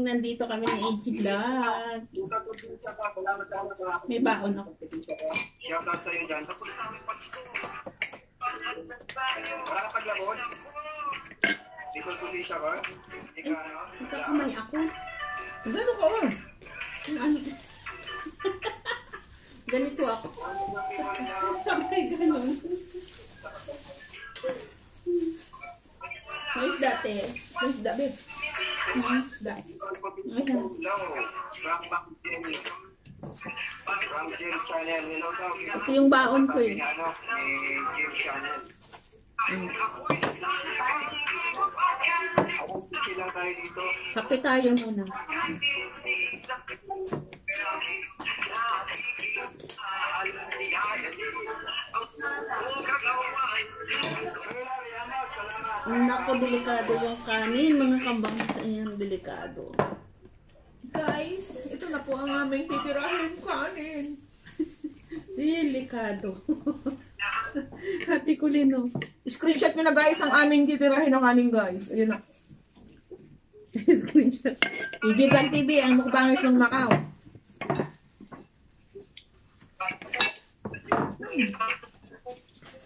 nandito kami ng AG Vlog. May baon ako. Shoutout sa'yo dyan. Tapos namin pasto. Wala ka paglabon? Di ko siya ba? Di ka ano? Nagkakamay ako. Gano'n ka ba? Ano? Ganito ako. Sabay ganon. May isda, te. May isda, babe. May isda. Ayan. From Jim Channel. Hello daw. Ito yung baon ko eh. Ano? Jim Channel. Ako lang tayo dito. Kape tayo muna. Naku, delikado yung kanin. Mga kambang sa inyong delikado. Guys, ito na po ang aming titirahin kanin. Delikado. Hati ko lino. Screenshot nyo na guys ang aming titirahin ng kanin guys. Ayun na. Screenshot. Ijiban TV, ang mukbangers ng Macau.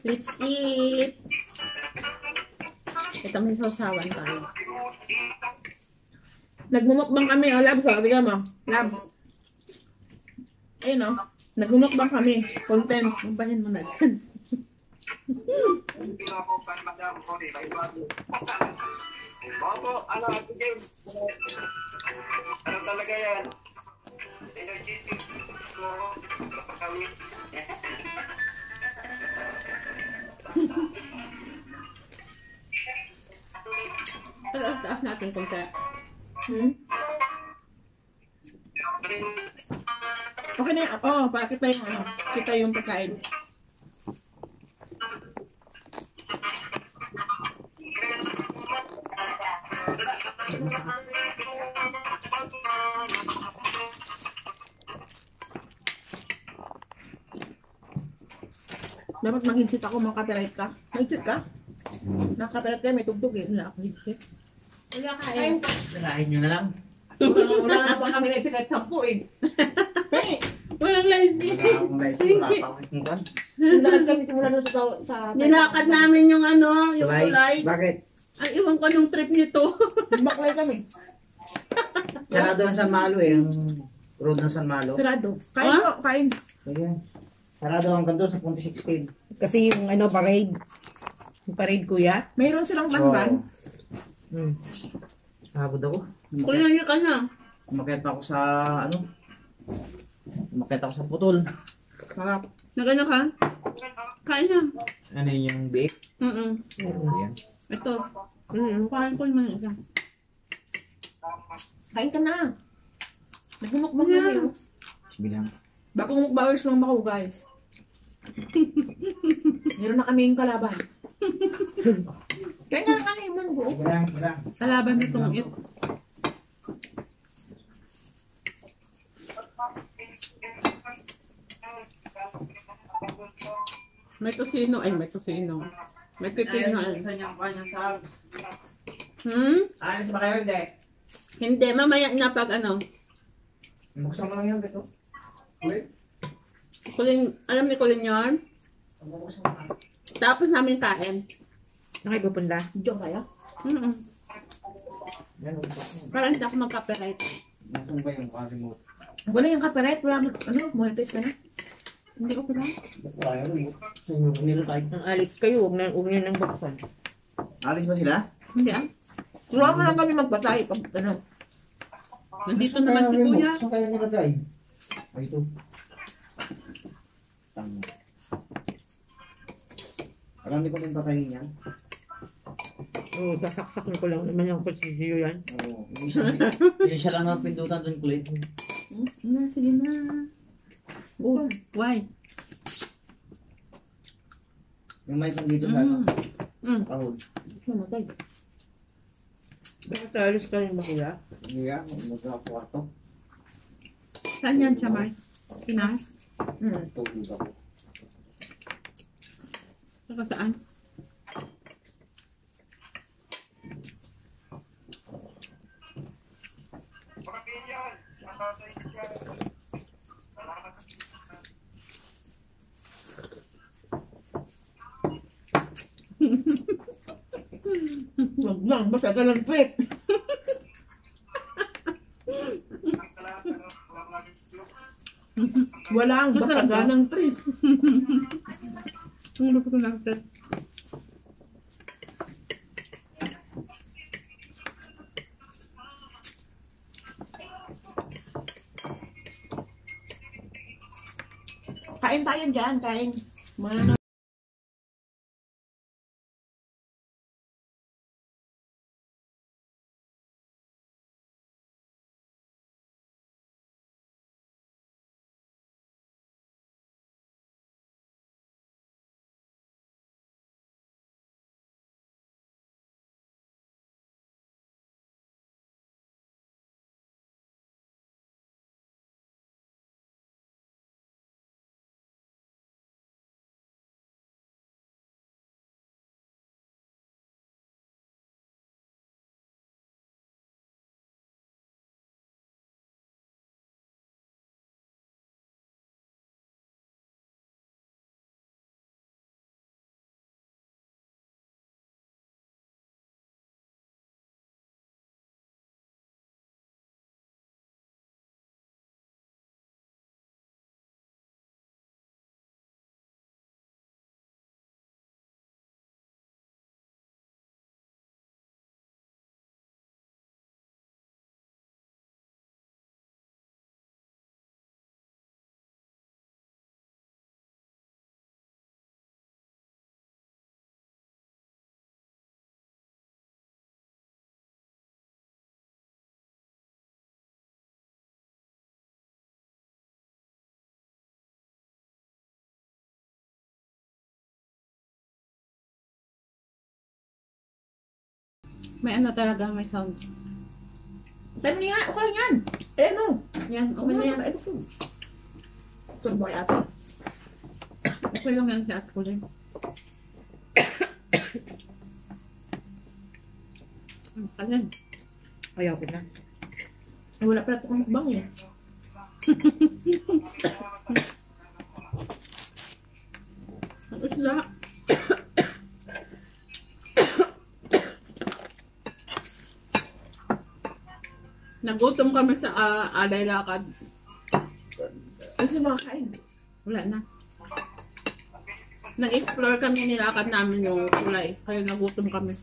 Let's eat. Ito may sausawan tayo. Nagmumukbang kami, oh, Labs, oh, tignan mo. Labs. Ayun, oh. Nagmumukbang kami. Content. Mabahin mo na dyan. Hindi ako pa madam ko rin. Opo, ano, Ate Jim? Ano talaga yan? Energetic ko. Kami. Taas natin konti. Okay na yan. Oh, para kita yung ano. Kita yung pagkain. Dapat mag-headset ako, mag-copyright ka. Mag-headset ka? Naka-copyright ka, may tugtog eh. Wala akong headset. Wala kain. Nalahin nyo na lang. Wala nga pa kami na isa kahit 10 eh. Walang live. Wala akong live. Wala pa akong ikan. Nilakad kami simula doon sa... Nilakad namin yung ano, yung tulay. Bakit? Ang iwan ko nung trip nito. Baklay kami. Sarado ang San Malo eh. Ang road ng San Malo. Sarado. Kain Ah? po, kain. Ayan. Sarado ang ganito sa Punta 16. Kasi yung ano, parade. Yung parade kuya. Mayroon silang banban. Habod ako. Kuya, yun ka na. Umakyat pa ako sa ano. Umakyat ako sa putol. Sarap. Nagano ka? Kain na. Ano yun yung bake? Ayan. Ito. Kain ko naman isa. Kain ka na. Nagmumukbang na kayo. Sige lang. Bagong mukbangers lang ako guys. Meron na kami yung kalaban. Kaya nga kanin mo buo. Sige lang, sige lang. Kalaban nitong it. May tosino. Ay, may tosino. May pipino. Saan yung kanyang sabs? Ayos ba kayo? Hindi. Hindi, mamaya na pag ano. Buksan mo lang yan, Beto. Wait. Kulin, alam ni Kulin yun? Buksan mo lang. Tapos namin kain. Nakipupunda. Diyan kaya? Yan, buksan mo. Para hindi ako mag-copyright. Nasaan ba yung remote? Wala yung copyright. Wala ano, monetize ka na. Hindi ko pala. Wala yun. Nila tayo. Ang alis kayo, huwag na nang buksan. Alis ba sila? Hindi ah. Turuan mo lang kami magbatay. Pag ano. Nandito naman si Kuya. Saan kaya nilagay? Ay, ito. Tama. Alam niyo kung yung kakainin yan? Oo, sasaksak ko lang naman yung posisyo yan. Oo. Yung isa lang ang pindutan doon kulit. Sige na. Oh, why? Yung mic nandito sa ano? Kahod. Namatay. Bakit alis ka rin ba kuya? Hindi yan. Magkakwarto. Saan yan siya, Mars? Pinas? Tulog ako. Saka saan? Wag lang, basta ka ng trip. Walang basta ka ng trip. Ang lupa ko lang ito. Kain tayo dyan, kain. Mana May ano talaga, may sound. Tayo niya, okay lang yan. Eh ano? Yan, okay na yan. Ito mo kay ate. Okay lang yan si Ate Kulin. Kalin. Ayaw ko na. Eh, wala pala ito kong mukbang eh. Ang isla. Nagutom kami sa Alay Lakad. Kasi makakain. Wala na. Nag-explore kami, nilakad namin yung kulay. Kaya nagutom kami.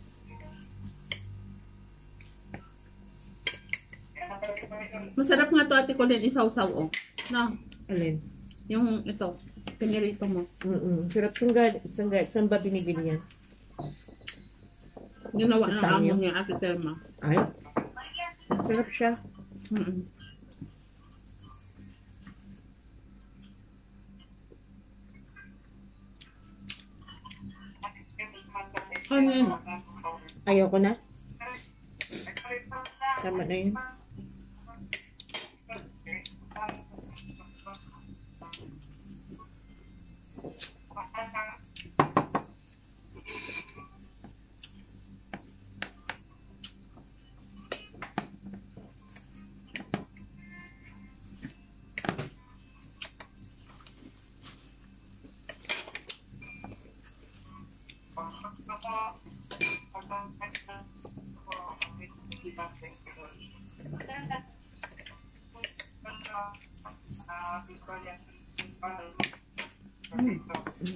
Masarap nga to, Ate Colin, isaw-saw, oh. Na, Alin? yung ito, pinirito mo. Sarap saan ba binibili yan? Ginawa ng Sa amo inyo? niya, Ate Telma. Ay, sarap siya. Mm-mm. Ano yun? Ayoko na. Tama na yun.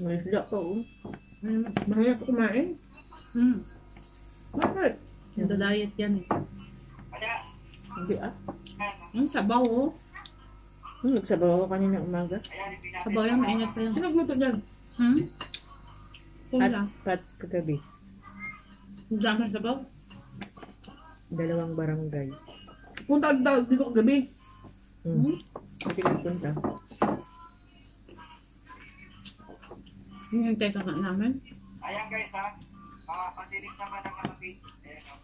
May isda pa oh. Mahirap kumain. Bakit? Sa diet yan eh. Hindi ah. Ang sabaw, oh. Nagsabaw ako kanina umaga. Sabaw yan, maingat pa yan. Sino nagluto dyan? Wala. Pat kagabi. Ang dami ng sabaw. 2 barangay. Punta daw dito kagabi. Kasi nagpunta. Hinintay ka nga namin. Ayan guys ha, pasilip naman ang kalapit. Ayan o.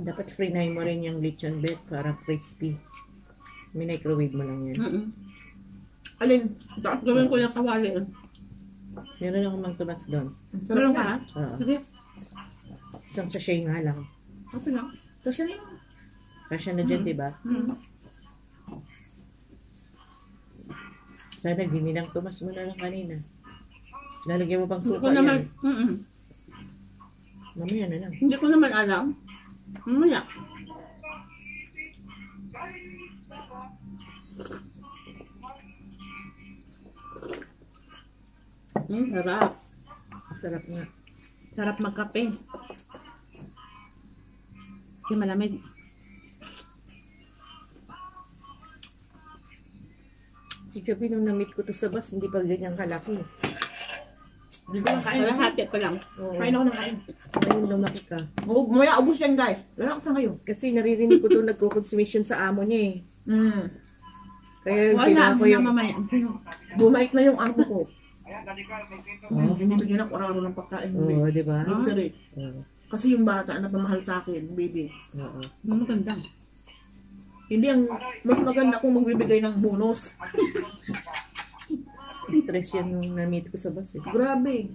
Dapat free mo rin yung lechon bed para crispy. May microwave mo lang yan. Alin? Tapos gawin ko yung kawali. Meron akong mang tumas doon. Meron ka ha? Oo. Sige. Isang sachet nga lang. Okay lang. Kasi rin. Kasya na dyan, diba? Sana gininang tumas mo na lang kanina. Lalagyan mo pang Hindi ko suka naman, yan. Mamaya na lang. hindi ko naman alam. Mamaya. Sarap. Sarap nga. Sarap magkape. Kasi malamig. Si Chubby nung na-meet ko to sa bus, hindi pa ganyan kalaki. Hindi ko lang kain. Kalahati pa lang. Oo. Kain ako ng kain. Ngayon lumaki ka. Mamaya ubus yan guys. Relax na kayo. Kasi naririnig ko to nagko-consumption sa amo niya eh. Kaya yung Wala, ginawa ko yung... mamaya. Bumait na yung amo ko. Ayan, dali ka, may kwento. Binibigyan ako araw ng pagkain. Oo, di ba? Luxury. Oo. Kasi yung bata na pamahal sa akin, baby. Oo. Maganda. Hindi ang mas maganda kung magbibigay ng bonus. Stress yan nung na-meet ko sa bus eh. Grabe.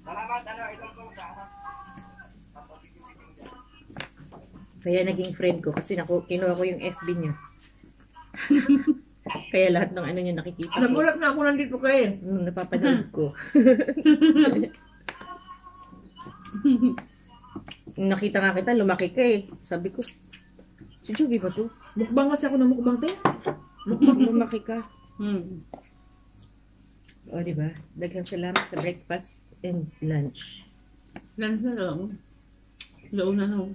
Salamat, idol ko sa Kaya naging friend ko kasi kinuha ko yung FB niya. Kaya lahat ng ano niya nakikita ko. Nagulat na ako nandito kayo. Napapanood ko. Nung nakita nga kita, lumaki ka eh. Sabi ko, si Joby ba to? Mukbang kasi ako ng mukbang te. Mukbang lumaki ka. O, diba? Daghang salamat sa breakfast and lunch. Lunch na lang. Doon na lang.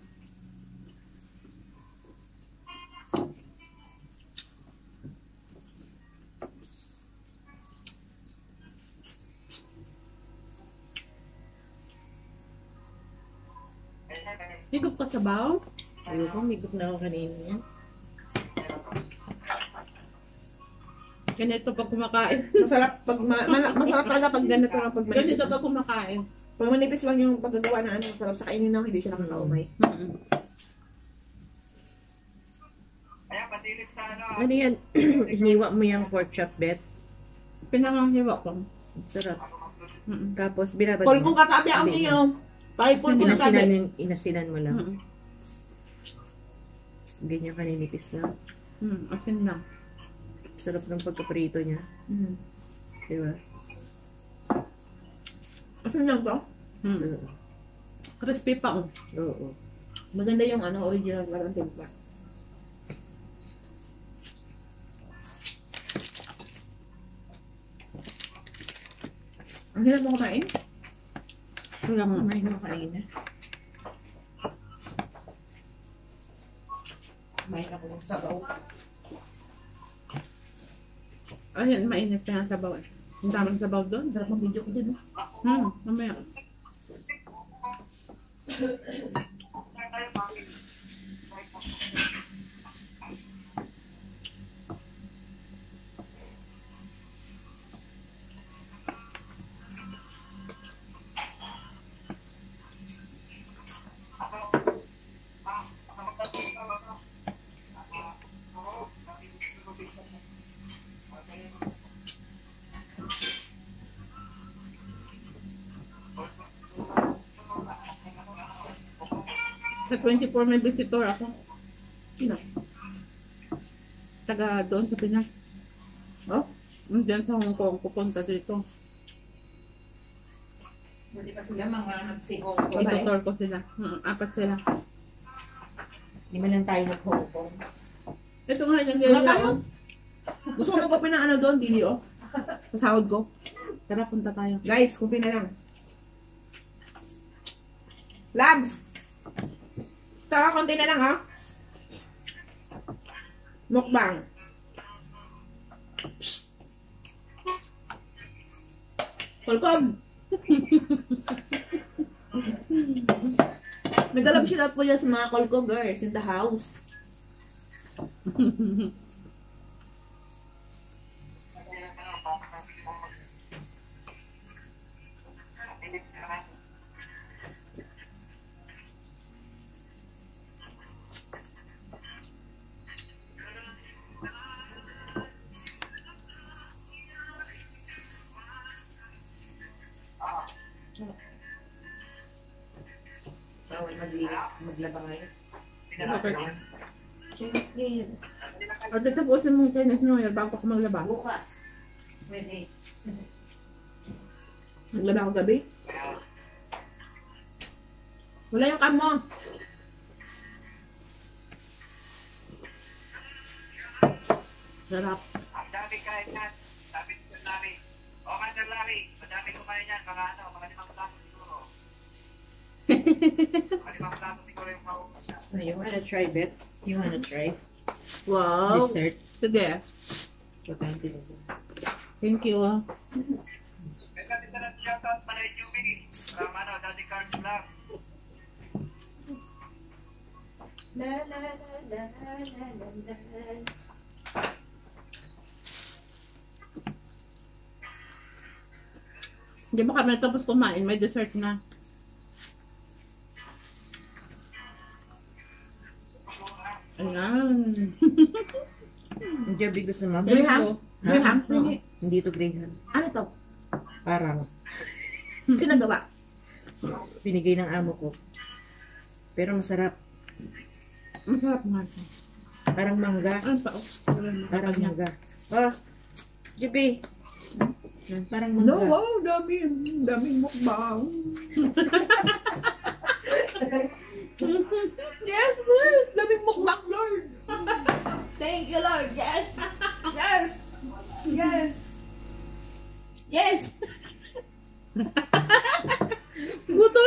Higop ka sa baw? Ayoko, migup na ako kanina. Ganito pag kumakain. Masarap pag masarap talaga pag ganito lang pag manipis. Ganito pag kumakain. Pag manipis lang yung paggagawa na ano, masarap sa kainin na hindi siya nakakaumay. Ayan, pasilip sa ano. Ano yan? Hiniwa mo yung pork chop, Bet. Pinangang hiwa ko. Sarap. Tapos, binabad Pol kung katabi ang niyo. Pahit pol kung katabi. Inasinan mo lang. Ganyan kaninipis lang. Asin lang. Sarap ng pagkaprito niya. Diba? Asan lang to? Crispy pa oh. Oo. Maganda yung ano, original lang ang timpla. Ang hirap mo kumain? Wala nga. May kumakain na. May ako ng sabaw. Ayun, mainit na ang sabaw. Ang daming sabaw doon. Sarap ng video ko din. Mamaya. Sa 24 may visitor ako. Sino? Taga doon sa Pinas. Oh? Diyan sa Hong Kong, pupunta dito. Hindi pa sila mga nagsihong. Itutor ko sila. 4 sila. Hindi man lang tayo nag-Hong Kong. Ito nga yung Wala tayo. Gusto ko mag-open ng ano doon, video. Sa sahod ko. Tara, punta tayo. Guys, kumpin na lang. Labs! Saka konti na lang ha. Mukbang. Kolkob! Nag-alab shout out po dyan sa mga kolkogers in the house. maglaba ngayon. Okay. Chinese game. At tapusin mo kay Nes Noel bago ako maglaba. Bukas. Pwede. Maglaba ako gabi. Wala yung kam mo. Sarap. Ang dami kain yan. Sabi ko Sir Larry. O nga Sir Larry, madami kumain yan. Mga ano, mga 5 plato siguro. Mga 5 plato siguro yung maubos siya. You wanna try, Bet? You wanna try? Wow. Dessert? Sige. Pagkain dito. Thank you. May natin na shoutout pala yung Yumi. From ano, Daddy Cars Vlog. La la la la la la la. Hindi ba kami tapos kumain? May dessert na. Ayan. Ang Jabi gusto mo? Graham? Graham? Hindi. Hindi to Graham. Ano to? Parang Sino gawa? binigay ng amo ko. Pero masarap. Masarap nga ito. Parang mangga. Ano pa? Parang mangga. Ah, Jabi. Parang No, mangga. wow, daming mukbang. Yes, yes, daming mukbang, Lord. Thank you, Lord. Yes, yes, yes, yes. Buto.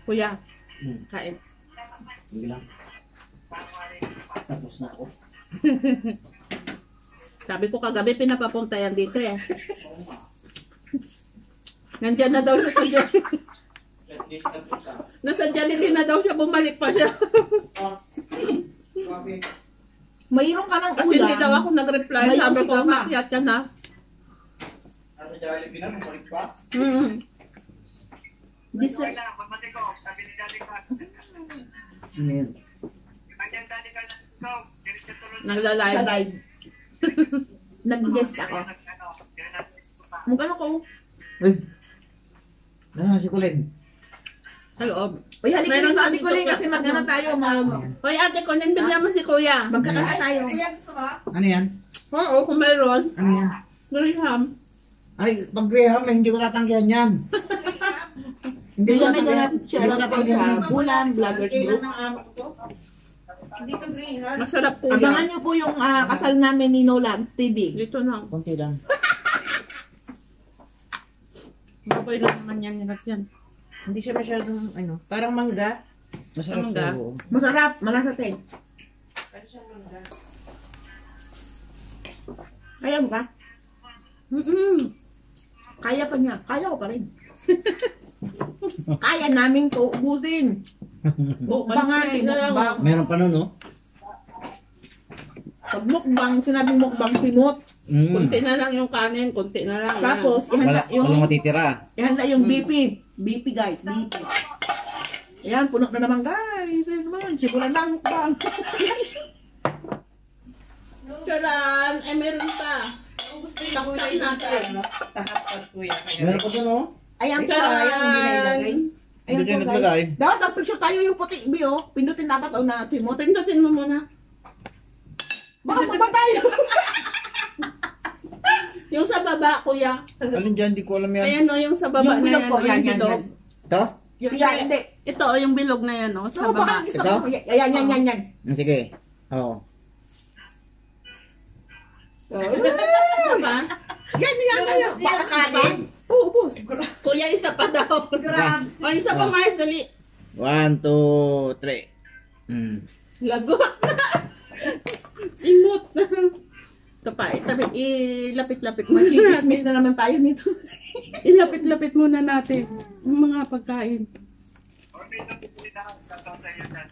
Kuya, kain. Hindi lang. Tapos na ako. Sabi ko kagabi pinapapunta yan dito eh. Nandiyan na daw siya sa Jollibee. Nasa Jollibee na daw siya, bumalik pa siya. Okay. Mayroon ka ng ulam. Kasi hindi daw ako nag-reply. Ngayon Sabi si ko, Mama. makiat ka na. Ano Jollibee na? Bumalik pa? Dessert. Okay lang, pagmati ko, sabi ni Daddy Cars. Ano yan? Imagine Daddy Cars, go. Diretso tuloy. Sa Nagla-live. live. Nag-guest ako. Magkano ko? Uy! Ah, si Kulin. Sa loob. Uy, halika Meron dito, ka Ate dito Kuling, ka. kasi mag-ano tayo, Hoy ate ko, bigyan mo si kuya. magkakanta tayo. Ano yan? Oo, kung meron. Ano yan? Graham. Ay, pag Graham, hindi ko tatanggihan yan. Hindi ko Bigyan may tatanggihan. ganap siya Hindi ko lang po tatanggihan sa yan. Bulan Vloggers Group. Masarap po Abangan yan. niyo po yung kasal namin ni Nolan TV. Dito na. Kunti lang. Baboy lang naman yan. Nilat yan. Hindi siya masyadong, ano, parang mangga. Masarap Ano nga? po. Masarap, malasate. Kaya mo ka? Kaya pa niya. Kaya ko pa rin. Kaya namin to ubusin. Mukbangan, mukbang. Meron pa nun, no? Pag mukbang, sinabing mukbang simot. Kunti na lang yung kanin. Kunti na lang. Tapos, ihanda yung, Walang matitira. ihanda yung BP. BP guys, BP. Ayan, puno na naman guys. Ayan naman, simulan na ang mukbang. Charan! Ay, meron pa. Taktak natin. Sa hotpot, kuya. Meron pa dun, no? Ayan po, ayan ang ginilagay. Ayan Hindi po kayo guys. naglagay. Dapat picture tayo yung puti, Bio. Pindutin dapat o na timot. Pindutin mo muna. Baka mamatay. Yung sa baba, kuya. Alin dyan? Hindi ko alam yan. Ayan o, yung sa baba Yung na bilog yan. po, o, yan, yung yan, bilog. yan. Ito? Yung hindi. Ito o, yung bilog na yan o, sa So, baka baba. gusto Ito? ko. Yan, yan. Sige. Oo. Diba? Yan. Baka kanin. Oo, boss. Kuya, isa pa daw. O, isa pa, Mars, dali. 1, 2, 3. Lago. Simot. Ito pa, ilapit-lapit mo. Chismis na naman tayo nito. Ilapit-lapit muna natin yung mga pagkain. Or may napupulit na ako sa iyo dyan.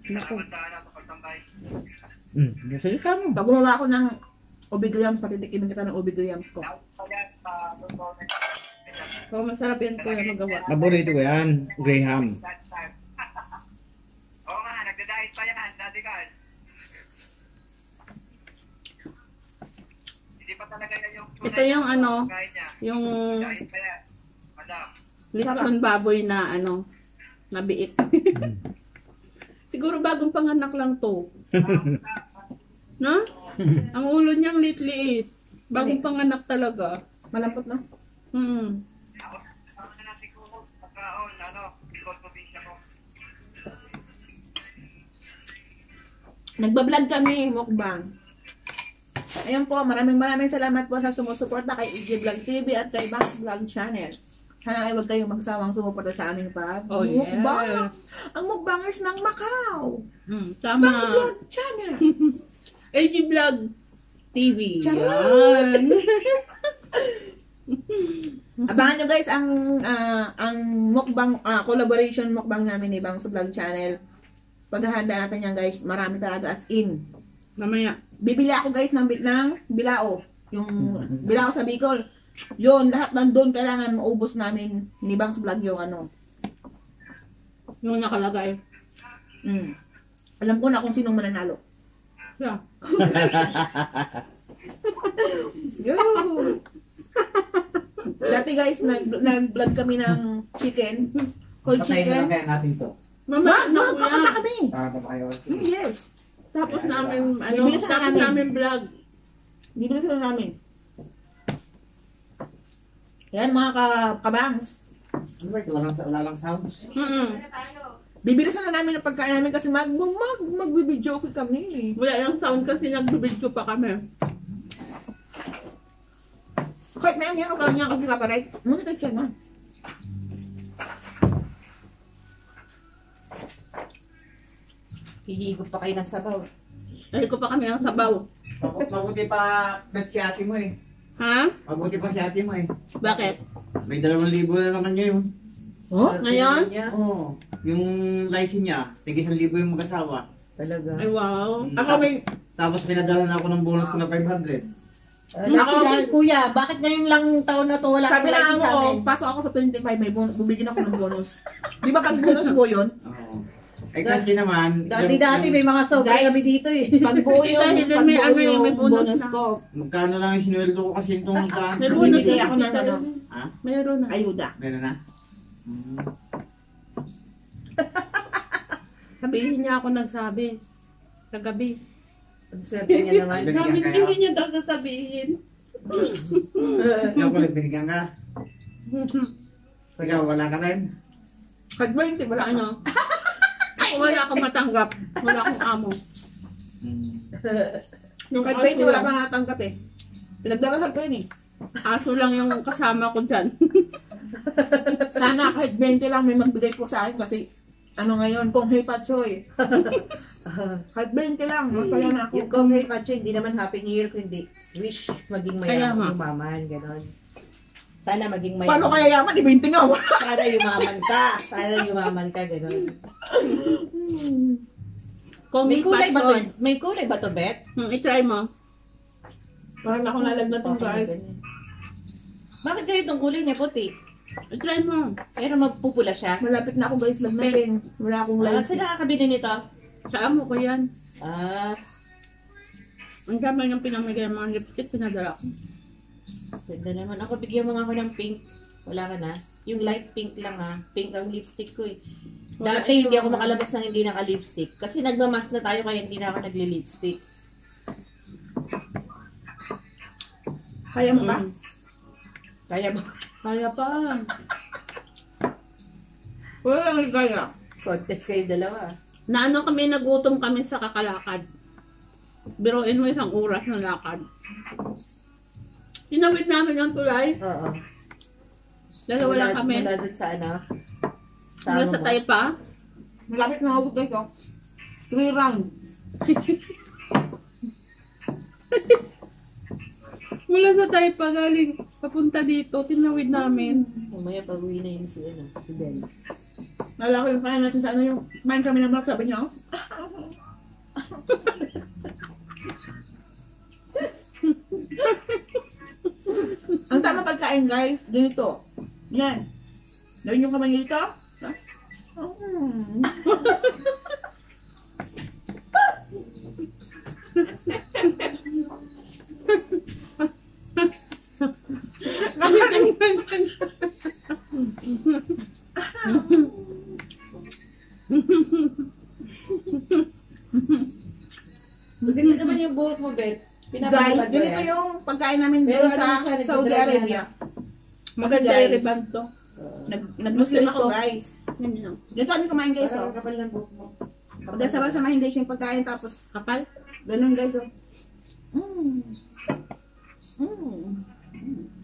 Salamat sa pagtambay. Sige ka mo. Pag gumawa ako ng Obigliams, patitikimin kita ng Obigliams ko. So, masarap yan kuya magawa. Paborito ko yan. Graham. Oo nga, nagda-diet pa yan, Daddy Carl. pa talaga yan yung Ito yung ano, pagkain niya. yung Kain pa yan. Madam. lechon baboy na ano, nabiik. Siguro bagong panganak lang to. Na? Ang ulo niyang liit-liit. Bagong panganak talaga. Malambot na. Hmm. Ako na siguro, pagkaon, Bicol probinsya ko. Nagbablog kami, mukbang. Ayun po, maraming salamat po sa sumusuporta kay EJ Vlog TV at sa ibang vlog channel. Sana ay huwag kayong magsawang sumuporta sa aming Oh, mukbang. yes. Ang mukbangers ng Macau. Tama. Max Vlog Channel. AG Vlog TV. Charot. Yan. Abangan nyo guys ang mukbang, collaboration mukbang namin ni Bangs Vlog Channel. Paghahanda natin yan guys, marami talaga as in. Mamaya. Bibili ako guys ng bilao. Yung bilao sa Bicol. Yun, lahat nandun kailangan maubos namin ni Bangs Vlog yung ano. Yung nakalagay. Alam ko na kung sinong mananalo. Yeah. Yo! Dati guys, nag-vlog kami ng chicken. Cold Patayin chicken. na kaya natin to. Mamaya na Magkakanta kuya. kami. Para kayo. Yes. Tapos namin, Bibili sa tapos namin. namin vlog. Bibili sila namin. Yan mga kabangs. Ano ba ito? Wala lang sound. Bibili sana namin ng pagkain namin kasi magbibidyo kami. Wala yung sound kasi nagbibidyo pa kami. Kahit na yan, okay lang yan kasi kaparet. Monetize yan na. Hihigop pa kayo ng sabaw. Dahil ko pa kami ang sabaw. Mabuti pa bet si ate mo eh. Ha? Mabuti pa si ate mo eh. Bakit? May 2,000 na naman ngayon. Oh? Ngayon? Oo. Yung license niya, tig 1,000 yung mag-asawa. Talaga. Ay wow. Ako may... Tapos pinadala na ako ng bonus ko na 500. Kuya, bakit ngayong lang taon na to wala Sabi kang na license sa ako, amin? pasok ako sa 25, may bonus, bibigyan ako ng bonus. Di ba pag bonus mo yun? Oo. Eh kasi naman, Dati may mga sobra Guys, kami dito eh. Pagbuo Ito, yung, hindi, may ano pagbuo yun, may yung bonus bonus na. ko. magkano lang yung sinweldo ko kasi itong daan. May bonus Bibigay na ako ng ano. Ha? Mayroon na. Ayuda. Meron na? Hmm. Sabihin niya ako nagsabi. Kagabi. Ang swerte niya naman. Binigyan Namin, kayo? hindi niya daw sasabihin. Ikaw ko lang binigyan ka. Ikaw wala ka rin. Kahit 20, wala ano. Ako wala akong matanggap. Wala akong amo. Yung Kahit 20, aso wala lang. pa natanggap eh. Pinagdarasal ko yun eh. Aso lang yung kasama ko dyan. Sana kahit 20 lang may magbigay po sa akin kasi ano ngayon, kung hey Pachoy. Kahit 20 lang, masaya na ako. Yung kung hey Pacho, hindi naman happy new year, kundi wish maging Kaya nga. mayaman, gano'n. Sana maging mayaman. Paano kaya yaman? Di 20 nga. Sana yumaman ka. Sana yumaman ka, gano'n. Kung May kulay ba to? patson, May kulay ba to, Bet? i-try mo. Parang akong nalagnat ng guys. Bakit ganito itong kulay niya puti? I-try mo. Pero magpupula siya. Malapit na ako guys, lagnatin. Wala akong Wala license. sila nakakabili nito. Sa amo ko yan. Ah, Ang dami yung pinamigay ng mga lipstick, pinadala ko. ganda naman. Ako bigyan mo nga ako ng pink. Wala ka na. Yung light pink lang ha. Pink ang lipstick ko eh. Wala Dati hindi ito. ako makalabas ng hindi naka-lipstick. Kasi nagmamas na tayo kaya hindi na ako nagli-lipstick. Kaya mo ba? Kaya ba? Kaya pa. Wala lang kaya. Contest kayo dalawa. Naano kami, nagutom kami sa kakalakad. Biruin mo isang oras na lakad. Tinawid namin yung tulay. Oo. Dalawa lang kami. Mula dun sa ano? Mula sa mo. Taypa. Malapit na ako guys, oh. 3 round. Mula sa Taypa galing papunta dito. Tinawid namin. Mamaya pag-uwi na yun si ano, si Ben. Nalala ko yung kaya natin sa ano yung main kami na vlog, sabi niya, oh. Ang tama pagkain guys, ganito. Yan. Lawin yung kamay niyo dito. Maganda naman yung buhok mo, Beth. Guys, ganito yung pagkain namin Pero doon sa ano siya, Saudi nagdadala Arabia. Maganda Guys, yung riband to. Nag-Muslim ako, guys. Yan yun. Ganito kami kumain, guys. Parang Oh. kapal ng buhok mo. Pagkasama-sama hindi siya yung pagkain, tapos Kapal? ganun, guys. Oh.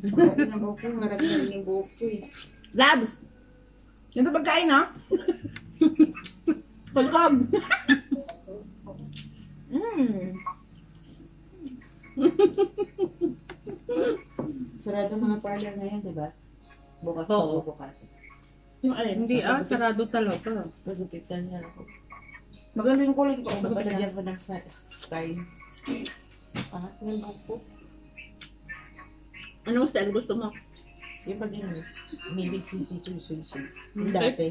Kapal ng buhok mo. Marami na rin yung buhok ko eh. Labs! Ganito pagkain, ha? Pagkab! Sarado mga parlor ngayon, di ba? Bukas Oo. ako, bukas. Yung alin? Hindi sarado talaga. Pagupitan niya ako. Maganda yung kulay ko. Papalagyan ko ng style. Ah, yung buhok ko. Anong style gusto mo? Yung pag yun, maybe susi. Yung dati.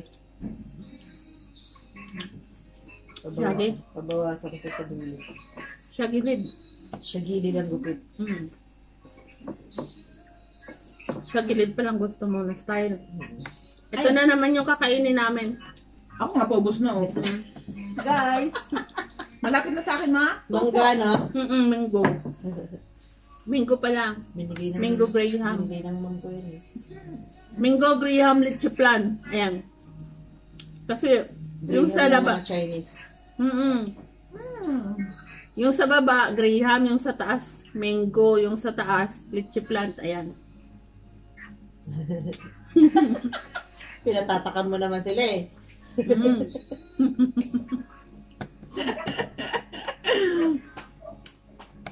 Shaggy? Pabawasan ko sa dulo. Siya gilid. Siya gilid ang gupit. Siya gilid pa lang gusto mo na style. Ito na naman yung kakainin namin. Ako nga paubos na, oh. Guys, malapit na sa akin, ma. Bangga, no? Mango. Mango pa lang. Binigay ng Mango Graham. Binigay ng mangko yun eh. Mango Graham leche plan. Ayan. Kasi yung sa Graham ng laba. mga Chinese. Yung sa baba, Graham. Yung sa taas, mango. Yung sa taas, leche plant. Ayan. Pinatatakan mo naman sila eh.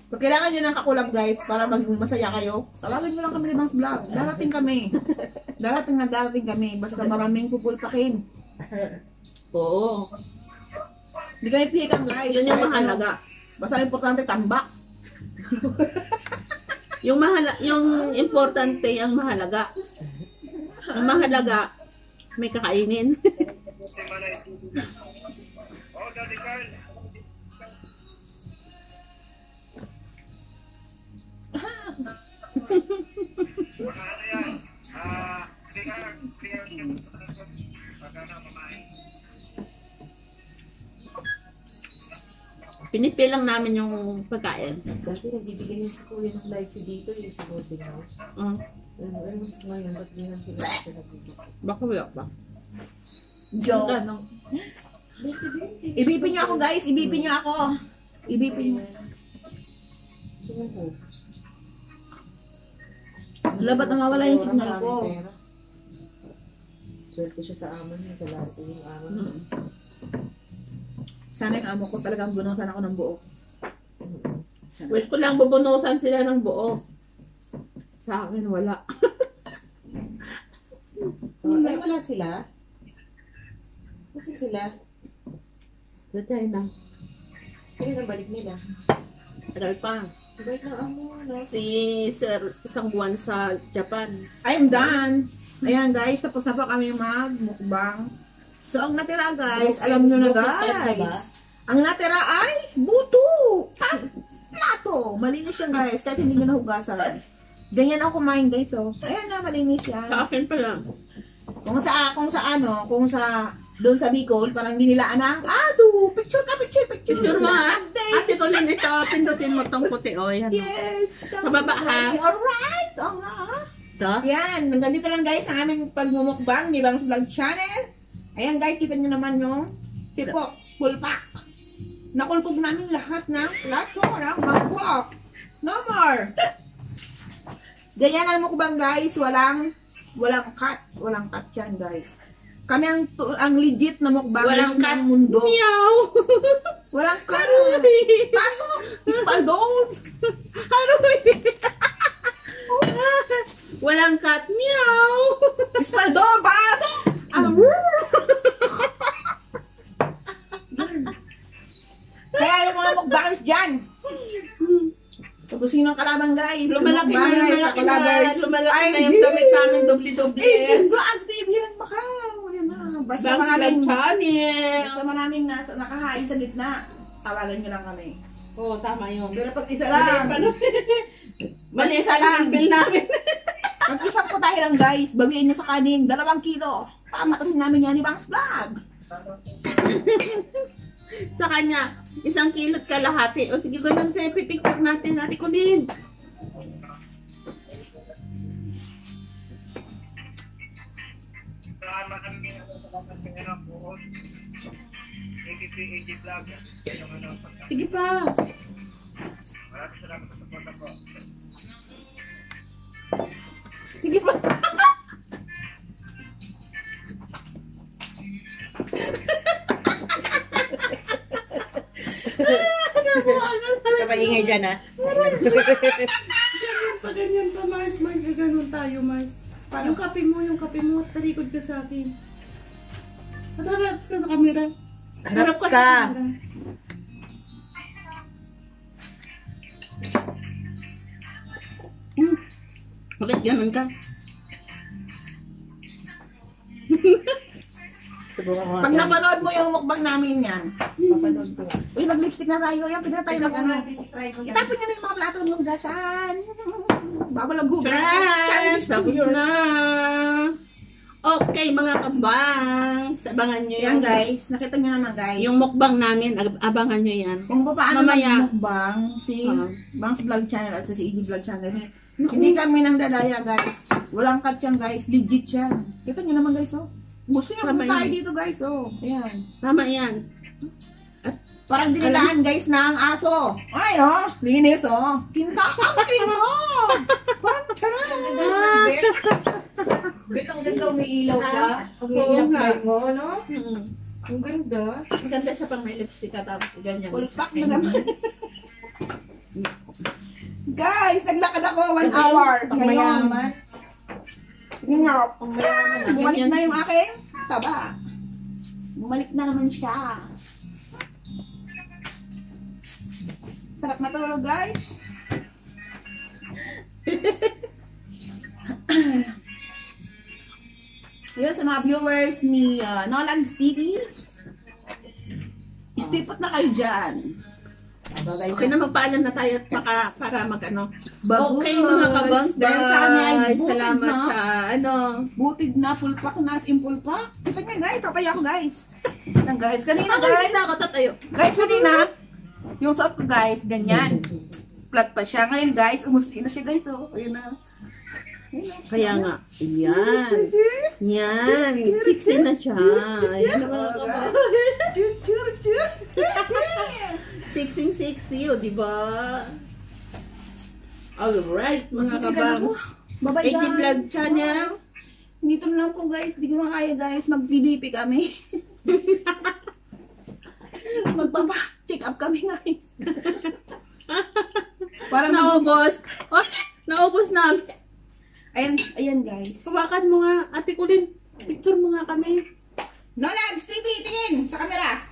Pag kailangan nyo ng kakulab, guys, para maging masaya kayo, tawagan nyo lang kami ni Bangs Vlog. Darating kami. Darating kami. Basta maraming pupulpakin. Oo. Hindi kami pihikan, guys. Yun yung Kahit mahalaga. ano. Basta importante, tambak. Yung importante ang mahalaga. Ang mahalaga, may kakainin. Oh, Daddy Carl. Ano yan? Clear. Pagkana mamain. Pinipil lang namin yung pagkain. Dati nagbibigay niya sa kuya ng live si dito yung sa boarding house. Ano ngayon, ba't di nang sila nagbibigay? Baka wala pa. Joke. Ano? Ibipin nyo ako, guys. Ibipin nyo ako. Ibipin nyo. Tingnan ko. Wala, ba't nawawala yung signal ko? Swerte siya sa amo niya, sa lahat yung amo niya. Sana yung amo ko talagang bunusan ako ng buo. Wish ko lang bubunusan sila ng buo. Sa akin, wala. Ay, wala sila? Kasi sila? Sa China. Kaya nabalik nila. Tagal pa. Balik ng amo, no? Si Sir, isang buwan sa Japan. I'm done. Ayan, guys. Tapos na po kami mag-mukbang. So, ang natira, guys, alam nyo na, guys. Ang natira ay buto. At plato. Malinis yan, guys. Kahit hindi nyo nahugasan. Ganyan ako kumain, guys. Oh. Ayan na, malinis yan. Sa akin pa lang. Kung sa doon sa Bicol, parang hindi nila anang aso. Picture ka, picture. Picture mo ha. Ate ko din ito. Pindutin mo tong puti. O, yan. Yes. Sa baba, ha? Alright. Oo nga. Ito. Yan. Hanggang dito lang, guys, ang aming pagmumukbang ni Bangs Vlog Channel. Ayan, guys, kita nyo naman yung tipok, full pack. Nakulpog namin lahat ng plato ng mangkok. No more. Ganyan ang mukbang, guys. Walang cut. Walang cut yan, guys. Kami ang legit na mukbangers Walang cut. ng mundo. Meow! Walang cut. Pasok! Ispaldon! Haroy! Walang cat. Meow! Ispaldon! Pasok! Kaya yung mga mukbangers dyan. Kung sino ang kalaban, guys. Lumalaki na, lumalaki na. Lumalaki na yung damit namin, doble-doble. Agent Vlog TV lang baka. Ayan na. Basta Bangs maraming, Vlog Channel. basta maraming nakahain sa gitna. Tawagan nyo lang kami. Oo, tama yun. Pero pag isa lang, Mali sa lang. Bill namin. pag isang putahe lang, guys, bawiin nyo sa kanin, 2 kilo. Tama kasi namin yan ni Bangs Vlog. Sa kanya, 1 kilo at kalahati. O sige, ganun sa'yo, pipicture natin. Ate Colleen. Salamat kami sa mga buhos. AG Vlog. Yung ano, Sige pa. maraming salamat sa support ko. Sige pa. Kapaingay dyan, ha? Ganyan pa, Mars. Mars, ganun tayo, Mars. Yung kape mo, talikod ka sa akin. Mataratas ka sa camera. Harap ka ka. sa camera. Bakit ganun ka? Subukan ko Pag napanood mo yung mukbang namin yan, Papanood ko. uy, mag-lipstick na tayo. Yan, pwede na tayo mag ano. Try ko yan. Itapon nyo na yung mga plato ng gasan. Babalag hugas. Fresh! Chinese Tapos New Year. na! Okay, mga kabangs. Abangan nyo Yan guys, nakita nyo naman guys. Yung mukbang namin, abangan nyo yan. Kung paano Mamaya. mag-mukbang si Ah. Bangs Vlog Channel at sa si EG Vlog Channel. Hindi kami nang dadaya guys. Walang cut yan guys. Legit yan. Kita nyo naman guys oh. Gusto nyo Tama punta kayo yan. dito guys oh. Ayan. Tama yan. Parang dinilaan guys ng aso. Ay oh. Linis oh. Kinta ang kinta. Bet, ang ganda umiilaw pa. Ang Oo iilap nga. light mo, no? Mm. Ang ganda. Ang ganda siya pang may lipstick ka tapos ganyan. Full pack na naman. Guys, naglakad ako 1 hour. Pang Ngayon. mayaman. Nga. Pang mayaman. Bumalik Ganyan. na yung aking taba. Bumalik na naman siya. Sarap matulog, guys. Yun, sa mga viewers ni Nolags TV. Stipot na kayo dyan. Okay na, magpaalam na tayo at para mag-ano. Bagus. Okay, mga kabangs. Dahil sa amin ay Bye. butid Salamat na. sa ano. Butid na, full pack na, simple pack. Kita nyo guys, tataya ako guys. Yan guys, kanina Ako guys. hindi na ako tatayo. Guys, kanina, yung suot ko guys, ganyan. Flat pa siya. Ngayon guys, umusti na siya guys. Oh, ayun na. Kaya nga. Yan. Yan. 16 na siya. Ayan na mga kabangs. Sexy, o diba? Alright, mga kabangs. Bye-bye AG Vlog guys. Channel. Dito na lang po guys, di ko na kaya guys, mag-PDP kami. Magpapa-check up kami guys. Parang Naubos. Oh, naubos na. ayan guys. Hawakan mo nga. Ate Colleen, picture mo nga kami. Nolags TV, tingin sa camera.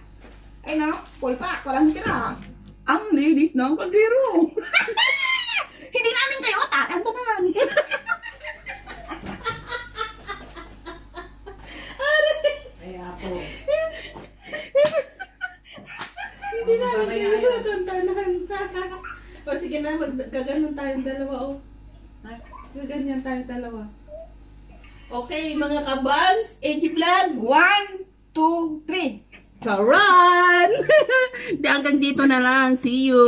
Ay no, full pack, walang tira. Ang ladies ng kaldero. Hindi namin kayo tatantanan. Kaya po. Hindi namin kayo tatantanan. O sige na, magkaganon tayong dalawa. O. Gaganyan tayong dalawa. Okay, mga kabangs, AG Vlog. 1, 2, 3. Charan! Di hanggang dito na lang. See you!